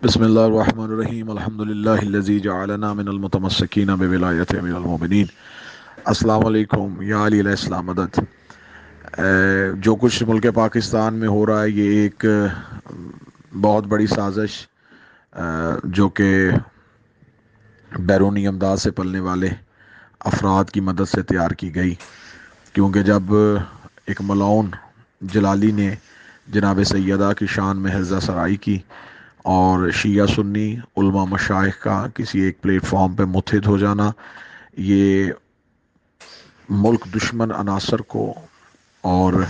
बिस्मिल्लाहिर्रहमानिर्रहीम अल्हम्दुलिल्लाहिल्लज़ी जअलना मिनल मुतमस्सिकीन बिविलायति अमीरुल मोमिनीन। अस्सलाम वालेकुम या अली अलैहिस्सलाम मदद। जो कुछ मुल्क पाकिस्तान में हो रहा है ये एक बहुत बड़ी साजिश जो कि बैरूनी अमदाद से पलने वाले अफराद की मदद से तैयार की गई, क्योंकि जब एक मलाउन जलाली ने जनाब सैयदा की शान में हज़्ज़ा सराई की और शिया सुन्नी उलमा मशाइख का किसी एक प्लेटफॉर्म पे मुत्हिद हो जाना, ये मुल्क दुश्मन अनासर को और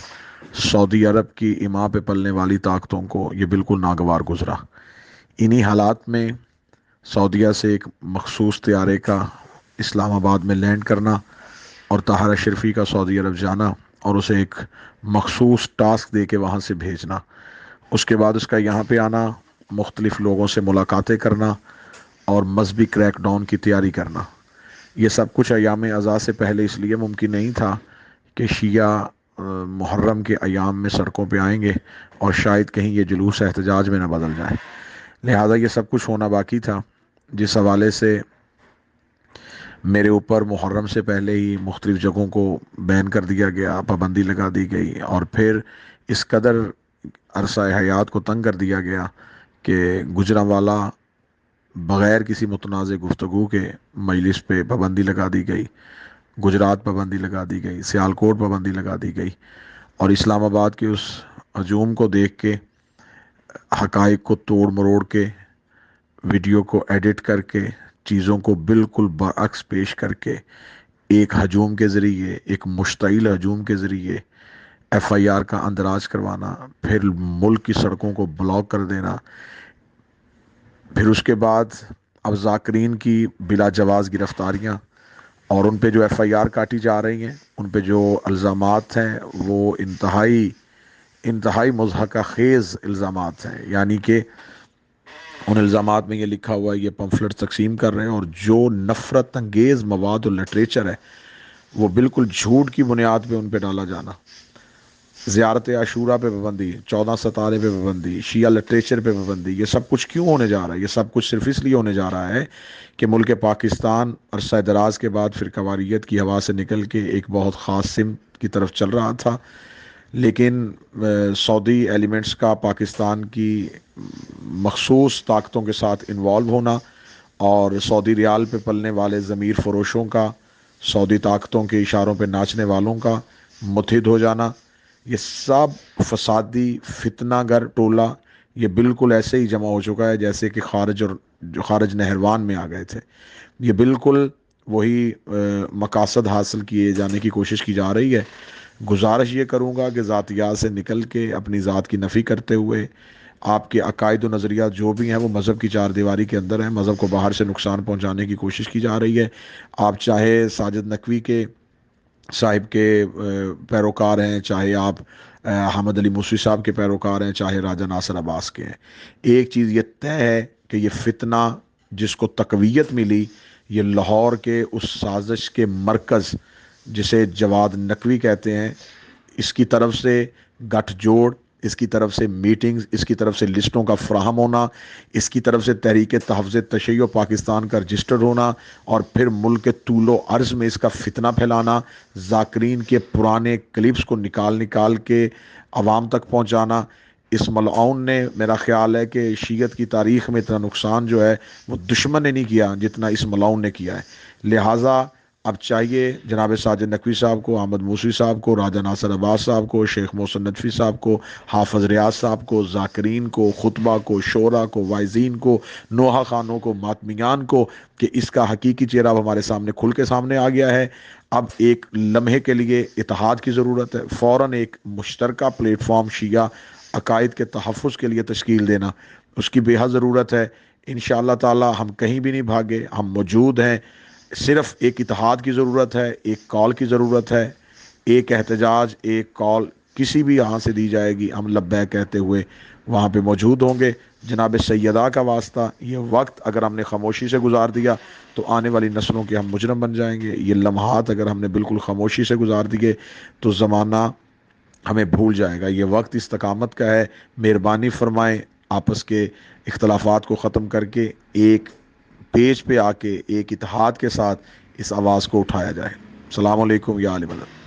सऊदी अरब की इमा पे पलने वाली ताकतों को ये बिल्कुल नागवार गुजरा। इन्हीं हालात में सऊदीया से एक मखसूस तैयारे का इस्लामाबाद में लैंड करना और ताहरा शरीफी का सऊदी अरब जाना और उसे एक मखसूस टास्क दे के वहाँ से भेजना, उसके बाद उसका यहाँ पे आना, मुख्तलिफ़ लोगों से मुलाकातें करना और मजहबी क्रैकडाउन की तैयारी करना, ये सब कुछ अयाम अज़ा से पहले इसलिए मुमकिन नहीं था कि शिया मुहर्रम के अयाम में सड़कों पे आएंगे और शायद कहीं ये जुलूस एहतजाज में ना बदल जाए। लिहाजा ये सब कुछ होना बाकी था, जिस हवाले से मेरे ऊपर मुहर्रम से पहले ही मुख्तलिफ़ जगहों को बैन कर दिया गया, पाबंदी लगा दी गई और फिर इस कदर अरसा हयात को तंग कर दिया गया कि गुजरांवाला बग़ैर किसी मुतनाज़ गुफ्तगू के मजलिस पे पाबंदी लगा दी गई, गुजरात पाबंदी लगा दी गई, सियालकोट पाबंदी लगा दी गई और इस्लामाबाद के उस हजूम को देख के हकाइक को तोड़ मरोड़ के वीडियो को एडिट करके चीज़ों को बिल्कुल बरअक्स पेश करके एक हजूम के ज़रिए, एक मुश्तइल हजूम के ज़रिए FIR का अंदराज करवाना, फिर मुल्क की सड़कों को ब्लॉक कर देना, फिर उसके बाद अब ज़ाकरीन की बिला जवाज़ गिरफ्तारियाँ और उन पे जो FIR काटी जा रही हैं, उन पे जो इल्ज़ामात हैं वो इंतहाई इंतहाई मुज़हका ख़ेज़ इल्ज़ामात हैं। यानी कि उन इल्ज़ामात में ये लिखा हुआ है ये पम्फलेट तकसीम कर रहे हैं और जो नफ़रत अंगेज़ मवाद और लिटरेचर है वो बिल्कुल झूठ की बुनियाद पे उन पे डाला जाना। ज़ियारत आशूरा पे पाबंदी, 14 सितारे पे पाबंदी, शिया लिटरेचर पे पाबंदी, ये सब कुछ क्यों होने जा रहा है? ये सब कुछ सिर्फ इसलिए होने जा रहा है कि मुल्क पाकिस्तान अरसा दराज के बाद फ़िरकावारियत की हवा से निकल के एक बहुत ख़ास सिमत की तरफ चल रहा था, लेकिन सऊदी एलिमेंट्स का पाकिस्तान की मखसूस ताकतों के साथ इन्वॉल्व होना और सऊदी रियाल पे पलने वाले ज़मीर फ़रोशों का, सऊदी ताकतों के इशारों पे नाचने वालों का मुत्हिद हो जाना, ये सब फसादी फितनागर टोला ये बिल्कुल ऐसे ही जमा हो चुका है जैसे कि खारज और जो खारज नहरवान में आ गए थे। ये बिल्कुल वही मकासद हासिल किए जाने की कोशिश की जा रही है। गुजारिश ये करूँगा कि ज़ातियात से निकल के अपनी ज़ात की नफ़ी करते हुए आपके अकायद व नज़रिया जो भी हैं वो मज़हब की चार दीवारी के अंदर हैं, मज़हब को बाहर से नुकसान पहुँचाने की कोशिश की जा रही है। आप चाहे साजिद नकवी के साहिब के पैरोकार हैं, चाहे आप हामिद अली मूसवी साहब के पैरोकार हैं, चाहे राजा नासिर अब्बास के हैं, एक चीज़ ये तय है कि ये फितना जिसको तकवीयत मिली ये लाहौर के उस साजिश के मरकज़ जिसे जवाद नकवी कहते हैं, इसकी तरफ से गठजोड़, इसकी तरफ से मीटिंग्स, इसकी तरफ से लिस्टों का फ्राहम होना, इसकी तरफ से तहरीक तहफ़्ज़ तशय्युअ पाकिस्तान का रजिस्टर्ड होना और फिर मुल्क के तूलो अर्ज़ में इसका फितना फैलाना, ज़ाकरीन के पुराने क्लिप्स को निकाल निकाल के अवाम तक पहुँचाना। इस मलआउन ने, मेरा ख़्याल है कि शीयत की तारीख़ में इतना नुकसान जो है वो दुश्मन ने नहीं किया जितना इस मलआउन ने किया है। लिहाजा अब चाहिए जनाब साजिद नकवी साहब को, अहमद मूसी साहब को, राजा नासिर अब्बास साहब को, शेख मोहसिन नदवी साहब को, हाफिज़ रियाज साहब को, ज़ाकरीन को, खुतबा को, शोरा को, वाइज़ीन को, नोहा खानों को, मातमियान को कि इसका हकीकी चेहरा अब हमारे सामने खुल के सामने आ गया है। अब एक लम्हे के लिए इत्तेहाद की ज़रूरत है, फ़ौरन एक मुश्तरका प्लेटफॉर्म शिया अकायद के तहफ़्फ़ुज़ के लिए तश्कील देना उसकी बेहद ज़रूरत है। इंशाअल्लाह ताला हम कहीं भी नहीं भागे, हम मौजूद हैं। सिर्फ एक इत्तेहाद की ज़रूरत है, एक कॉल की ज़रूरत है, एक एहतजाज, एक कॉल किसी भी यहाँ से दी जाएगी, हम लब्बैक कहते हुए वहाँ पे मौजूद होंगे। जनाब सैयदा का वास्ता, ये वक्त अगर हमने खामोशी से गुजार दिया तो आने वाली नस्लों के हम मुजरम बन जाएंगे। ये लम्हात अगर हमने बिल्कुल खामोशी से गुजार दिए तो ज़माना हमें भूल जाएगा। ये वक्त इस्तकामत का है। मेहरबानी फरमाएं, आपस के اختلافات کو ختم کر کے ایک پیج پہ آ کے ایک اتحاد کے ساتھ اس آواز کو اٹھایا جائے۔ السلام علیکم یا آل مدد۔